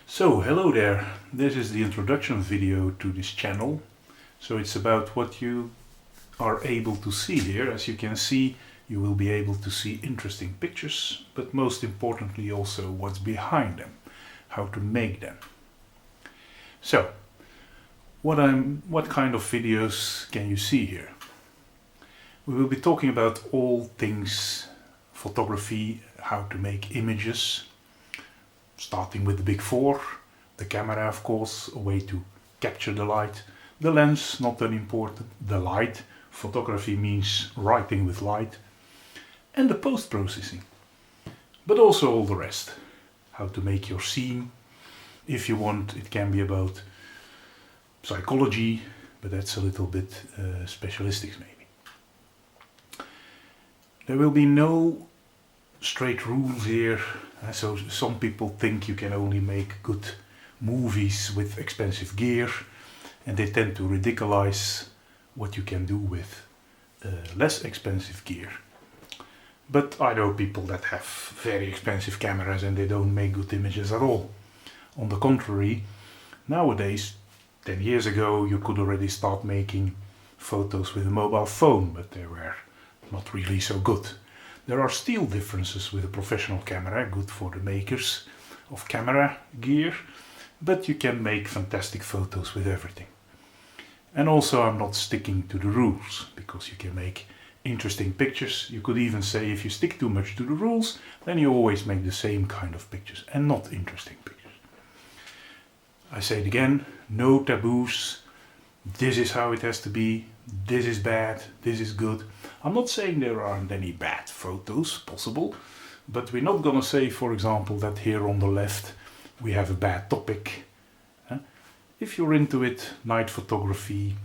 So, hello there. This is the introduction video to this channel. So it's about what you are able to see here. As you can see, you will be able to see interesting pictures, but most importantly also what's behind them, how to make them. So, what kind of videos can you see here? We will be talking about all things photography, how to make images, starting with the big four, the camera of course, a way to capture the light, the lens, not unimportant, the light, photography means writing with light, and the post-processing, but also all the rest, how to make your scene. If you want, it can be about psychology, but that's a little bit specialistic maybe. There will be no straight rules here. So some people think you can only make good movies with expensive gear, and they tend to ridiculize what you can do with less expensive gear. But I know people that have very expensive cameras and they don't make good images at all. On the contrary, nowadays, 10 years ago, you could already start making photos with a mobile phone, but they were not really so good. There are still differences with a professional camera, good for the makers of camera gear, but you can make fantastic photos with everything. And also I'm not sticking to the rules, because you can make interesting pictures. You could even say if you stick too much to the rules, then you always make the same kind of pictures and not interesting pictures. I say it again, no taboos. This is how it has to be, this is bad, this is good. I'm not saying there aren't any bad photos possible, but we're not gonna say, for example, that here on the left we have a bad topic. If you're into it, night photography,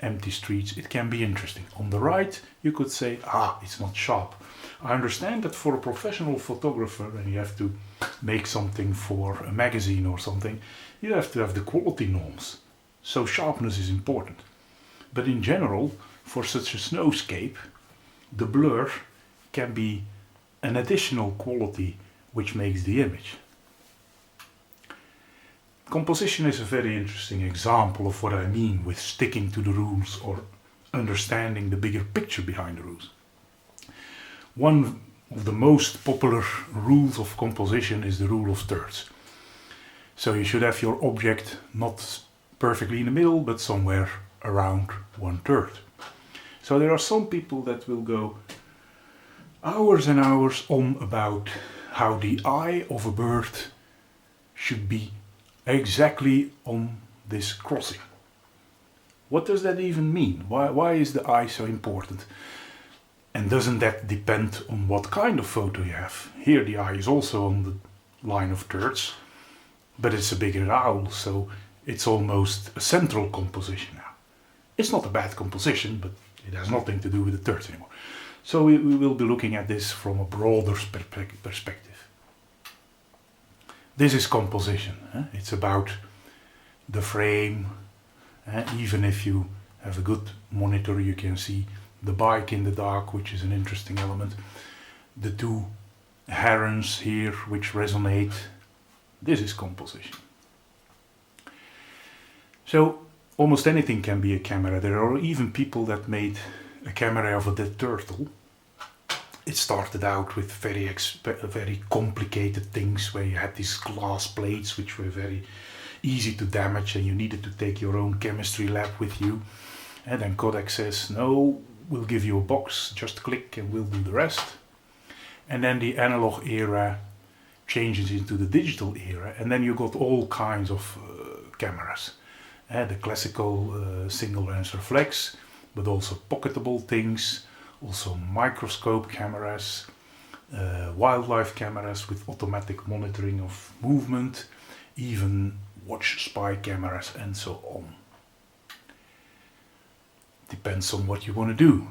empty streets, it can be interesting. On the right, you could say, it's not sharp. I understand that for a professional photographer, and you have to make something for a magazine or something, you have to have the quality norms. So sharpness is important. But in general, for such a snowscape, the blur can be an additional quality which makes the image. Composition is a very interesting example of what I mean with sticking to the rules or understanding the bigger picture behind the rules. One of the most popular rules of composition is the rule of thirds. So you should have your object not perfectly in the middle, but somewhere around 1/3. So there are some people that will go hours and hours on about how the eye of a bird should be exactly on this crossing. What does that even mean? Why is the eye so important? And doesn't that depend on what kind of photo you have? Here the eye is also on the line of thirds, but it's a bigger owl, so it's almost a central composition now. It's not a bad composition, but it has nothing to do with the thirds anymore. So we will be looking at this from a broader perspective. This is composition. It's about the frame. Even if you have a good monitor, you can see the bike in the dark, which is an interesting element. The two herons here, which resonate. This is composition. So almost anything can be a camera. There are even people that made a camera of a dead turtle. It started out with very complicated things where you had these glass plates which were very easy to damage and you needed to take your own chemistry lab with you. And then Kodak says, no, we'll give you a box, just click and we'll do the rest. And then the analog era changes into the digital era, and then you got all kinds of cameras. The classical single lens reflex, but also pocketable things, also microscope cameras, wildlife cameras with automatic monitoring of movement, even watch spy cameras and so on. Depends on what you want to do.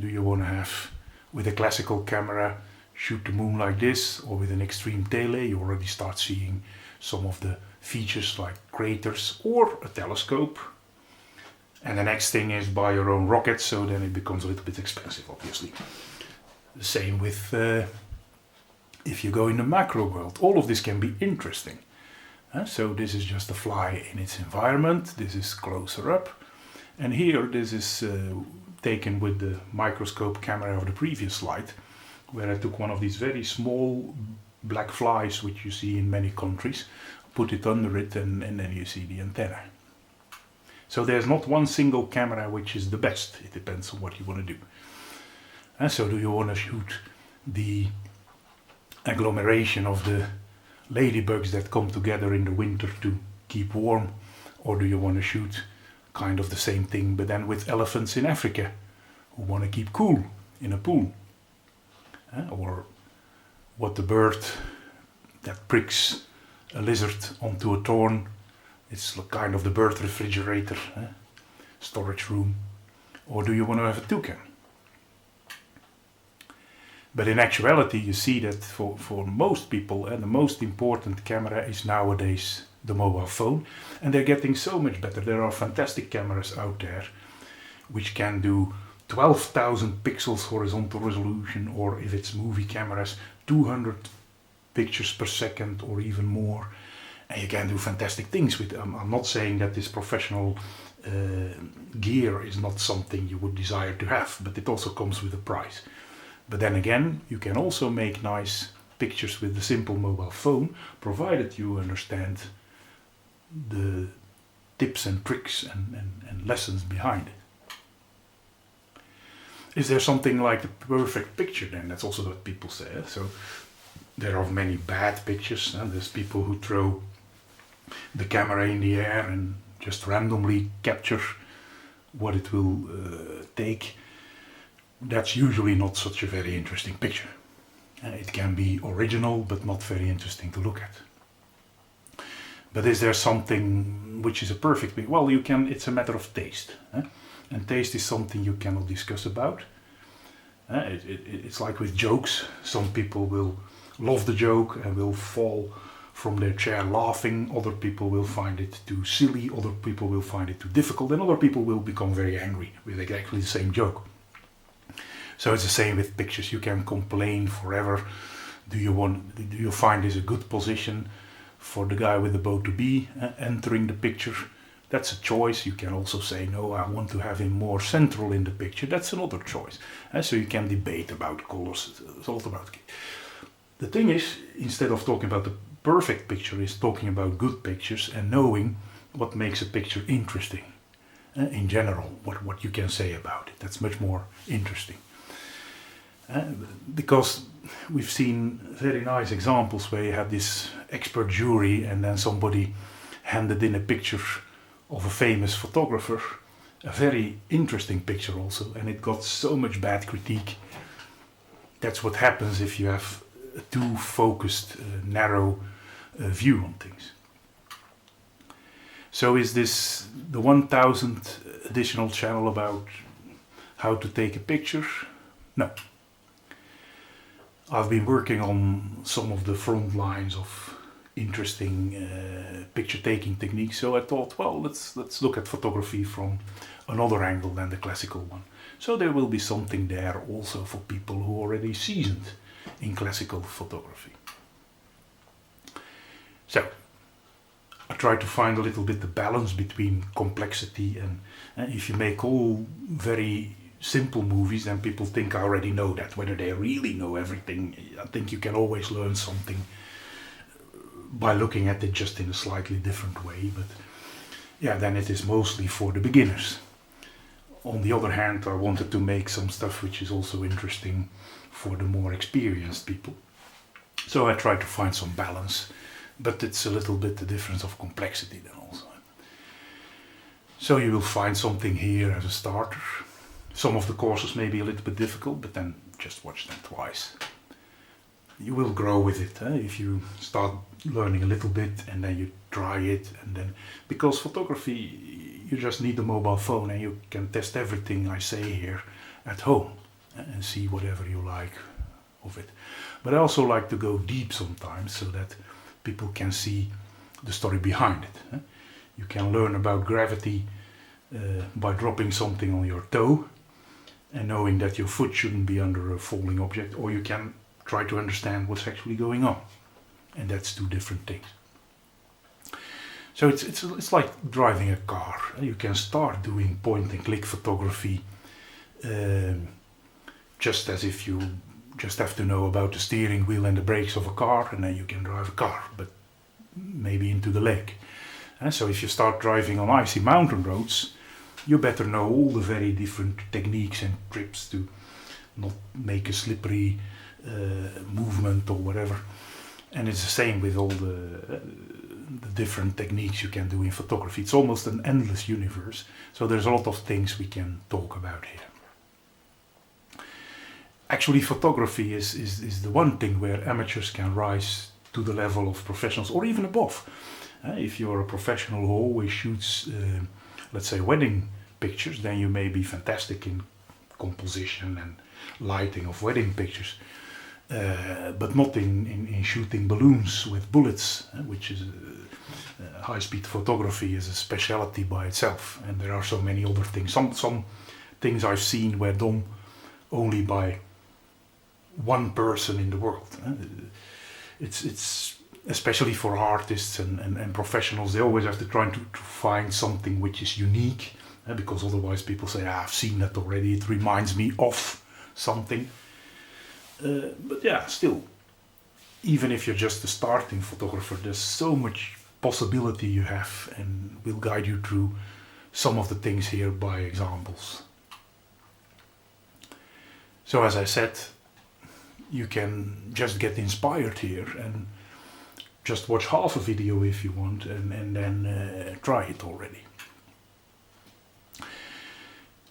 Do you want to have, with a classical camera, shoot the moon like this, or with an extreme tele, you already start seeing some of the features like craters or a telescope. And the next thing is buy your own rocket, so then it becomes a little bit expensive, obviously. The same with if you go in the macro world. All of this can be interesting. So this is just a fly in its environment. This is closer up. And here this is taken with the microscope camera of the previous slide, where I took one of these very small black flies which you see in many countries, put it under it, and then you see the antenna. So there's not one single camera which is the best. It depends on what you want to do. And so do you want to shoot the agglomeration of the ladybugs that come together in the winter to keep warm, or do you want to shoot kind of the same thing but then with elephants in Africa who want to keep cool in a pool? Or what the bird that pricks a lizard onto a thorn, it's kind of the bird refrigerator, storage room. Or do you want to have a toucan? But in actuality you see that for most people the most important camera is nowadays the mobile phone, and they're getting so much better. There are fantastic cameras out there which can do 12,000 pixels horizontal resolution, or if it's movie cameras 200 pictures per second or even more, and you can do fantastic things with them. I'm not saying that this professional gear is not something you would desire to have, but it also comes with a price. But then again, you can also make nice pictures with the simple mobile phone, provided you understand the tips and tricks and lessons behind it. Is there something like the perfect picture then? That's also what people say. So there are many bad pictures. There's people who throw the camera in the air and just randomly capture what it will take. That's usually not such a very interesting picture. It can be original but not very interesting to look at. But is there something which is a perfect picture? Well, it's a matter of taste. And taste is something you cannot discuss about. It's like with jokes. Some people will love the joke and will fall from their chair laughing. Other people will find it too silly. Other people will find it too difficult. And other people will become very angry with exactly the same joke. So it's the same with pictures. You can complain forever. Do you find this a good position for the guy with the bow to be entering the picture? That's a choice. You can also say, no, I want to have him more central in the picture. That's another choice. So you can debate about colors. It's all about. The thing is, instead of talking about the perfect picture, is talking about good pictures and knowing what makes a picture interesting. In general, what you can say about it. That's much more interesting. Because we've seen very nice examples where you have this expert jury and then somebody handed in a picture of a famous photographer, a very interesting picture also, and it got so much bad critique. That's what happens if you have a too focused, narrow view on things. So is this the 1000th additional channel about how to take a picture? No. I've been working on some of the front lines of interesting picture taking techniques, so I thought, well, let's look at photography from another angle than the classical one. So there will be something there also for people who are already seasoned in classical photography. So I try to find a little bit the balance between complexity and if you make all very simple movies, then people think I already know that. Whether they really know everything, I think you can always learn something by looking at it just in a slightly different way. But yeah, then it is mostly for the beginners. On the other hand, I wanted to make some stuff which is also interesting for the more experienced people. So I tried to find some balance, but it's a little bit the difference of complexity then also. So you will find something here as a starter. Some of the courses may be a little bit difficult, but then just watch them twice. You will grow with it if you start learning a little bit and then you try it, and then because photography, you just need the mobile phone and you can test everything I say here at home and see whatever you like of it. But I also like to go deep sometimes so that people can see the story behind it. You can learn about gravity by dropping something on your toe and knowing that your foot shouldn't be under a falling object, or you can try to understand what's actually going on. And that's two different things. So it's like driving a car. You can start doing point and click photography just as if you just have to know about the steering wheel and the brakes of a car, and then you can drive a car, but maybe into the lake. And so if you start driving on icy mountain roads, you better know all the very different techniques and trips to not make a slippery movement or whatever. And it's the same with all the different techniques you can do in photography. It's almost an endless universe. So there's a lot of things we can talk about here. Actually, photography is the one thing where amateurs can rise to the level of professionals or even above. If you're a professional who always shoots, let's say, wedding pictures, then you may be fantastic in composition and lighting of wedding pictures. But not in shooting balloons with bullets, which is high-speed photography is a specialty by itself, and there are so many other things. Some things I've seen were done only by one person in the world. It's especially for artists and professionals, they always have to try to find something which is unique, because otherwise people say, I've seen that already, it reminds me of something. But yeah, still, even if you're just a starting photographer, there's so much possibility you have, and we'll guide you through some of the things here by examples. So as I said, you can just get inspired here and just watch half a video if you want, and then try it already.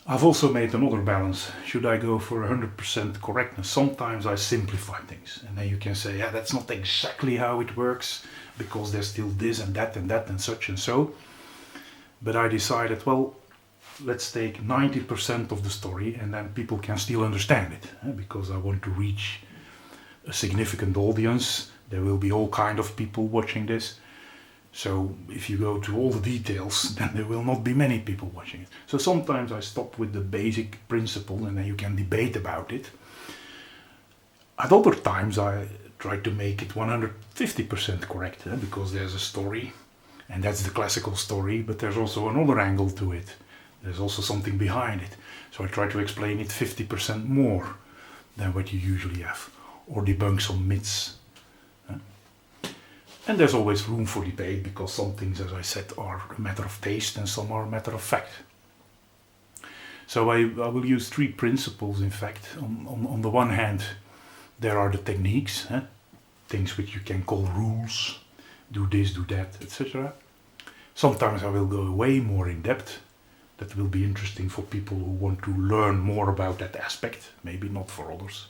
I've also made another balance. Should I go for 100% correctness? Sometimes I simplify things, and then you can say, yeah, that's not exactly how it works, because there's still this and that and such and so. But I decided, well, let's take 90% of the story, and then people can still understand it, because I want to reach a significant audience. There will be all kind of people watching this. So if you go to all the details, then there will not be many people watching it. So sometimes I stop with the basic principle, and then you can debate about it. At other times I try to make it 150% correct, because there's a story, and that's the classical story, but there's also another angle to it. There's also something behind it. So I try to explain it 50% more than what you usually have, or debunk some myths. And there's always room for debate, because some things, as I said, are a matter of taste and some are a matter of fact. So I will use three principles, in fact. On the one hand, there are the techniques, things which you can call rules, do this, do that, etc. Sometimes I will go way more in depth. That will be interesting for people who want to learn more about that aspect, maybe not for others.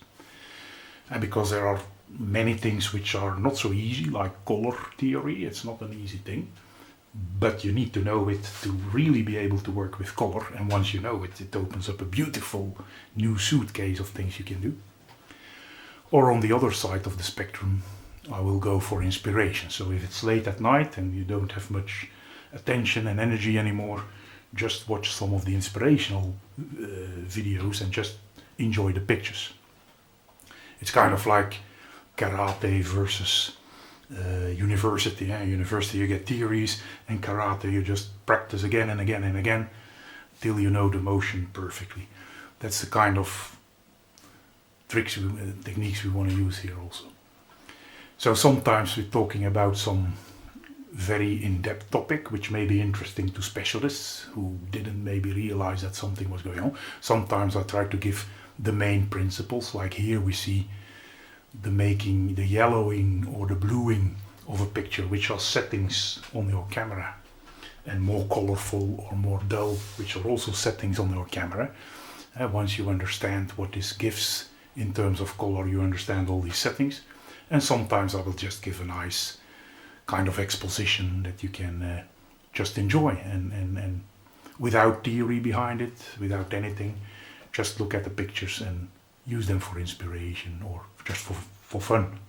And because there are many things which are not so easy, like color theory, it's not an easy thing, but you need to know it to really be able to work with color, and once you know it, it opens up a beautiful new suitcase of things you can do. Or on the other side of the spectrum, I will go for inspiration. So if it's late at night and you don't have much attention and energy anymore, just watch some of the inspirational videos and just enjoy the pictures. It's kind of like karate versus university. University you get theories, and karate you just practice again and again and again till you know the motion perfectly. That's the kind of techniques we want to use here also. So sometimes we're talking about some very in-depth topic which may be interesting to specialists who didn't maybe realize that something was going on. Sometimes I try to give the main principles, like here we see the making, the yellowing or the bluing of a picture, which are settings on your camera, and more colorful or more dull, which are also settings on your camera. Once you understand what this gives in terms of color, you understand all these settings. And sometimes I will just give a nice kind of exposition that you can just enjoy, and without theory behind it, without anything, just look at the pictures and use them for inspiration or just for fun,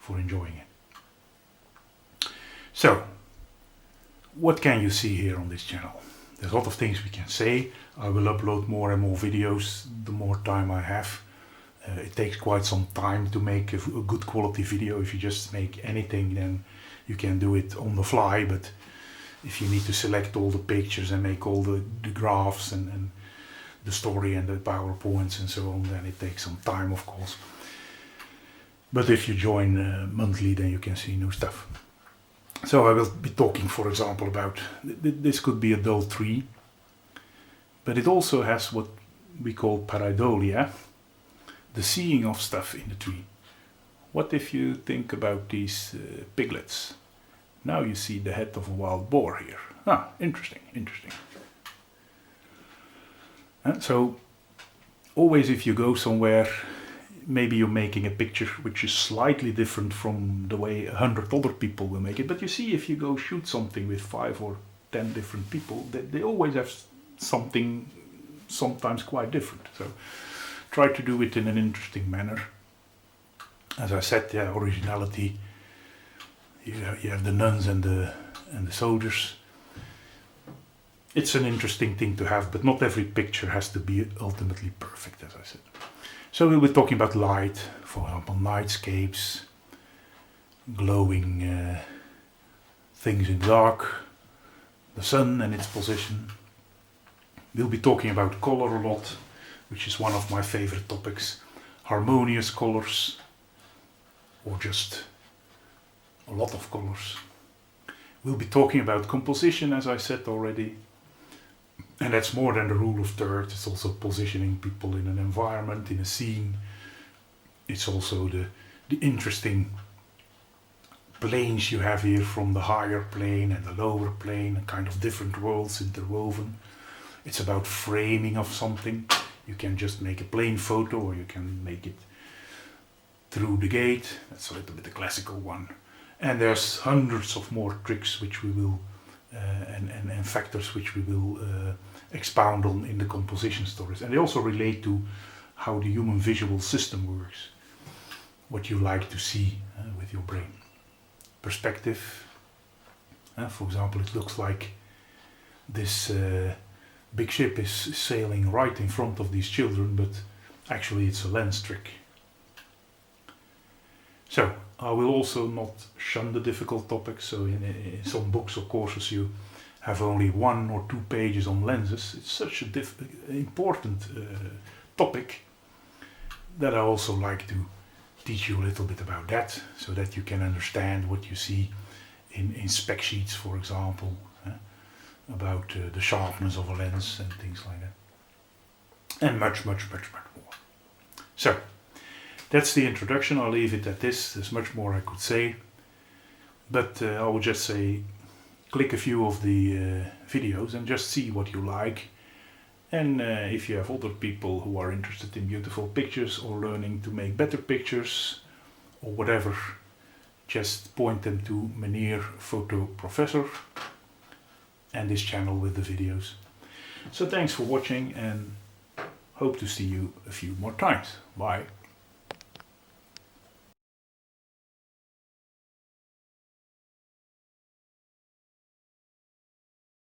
for enjoying it. So, what can you see here on this channel? There's a lot of things we can say. I will upload more and more videos the more time I have. It takes quite some time to make a good quality video. If you just make anything, then you can do it on the fly, but if you need to select all the pictures and make all the graphs and the story and the PowerPoints and so on, then it takes some time, of course. But if you join monthly, then you can see new stuff. So I will be talking, for example, about this could be a dull tree, but it also has what we call pareidolia, the seeing of stuff in the tree. What if you think about these piglets? Now you see the head of a wild boar here. Ah, interesting, interesting. So always if you go somewhere, maybe you're making a picture which is slightly different from the way 100 other people will make it, but you see if you go shoot something with 5 or 10 different people, they always have something sometimes quite different. So try to do it in an interesting manner. As I said, yeah, originality. You have the nuns and the soldiers. It's an interesting thing to have, but not every picture has to be ultimately perfect, as I said. So we'll be talking about light, for example, nightscapes, glowing things in dark, the sun and its position. We'll be talking about color a lot, which is one of my favorite topics. Harmonious colors, or just a lot of colors. We'll be talking about composition, as I said already. And that's more than the rule of thirds. It's also positioning people in an environment, in a scene. It's also the interesting planes you have here, from the higher plane and the lower plane, and kind of different worlds interwoven. It's about framing of something. You can just make a plain photo, or you can make it through the gate. That's a little bit the classical one. And there's hundreds of more tricks which we will and factors which we will expound on in the composition stories. And they also relate to how the human visual system works, what you like to see with your brain. Perspective. For example, it looks like this big ship is sailing right in front of these children, but actually it's a lens trick. So I will also not shun the difficult topics. So in some books or courses you have only 1 or 2 pages on lenses. It's such an important topic that I also like to teach you a little bit about that, so that you can understand what you see in spec sheets, for example, about the sharpness of a lens and things like that. And much, much, much, much more. So that's the introduction. I'll leave it at this. There's much more I could say, but I will just say, click a few of the videos and just see what you like. And if you have other people who are interested in beautiful pictures or learning to make better pictures or whatever, just point them to Menhir Photo Professor and this channel with the videos. So thanks for watching, and hope to see you a few more times. Bye.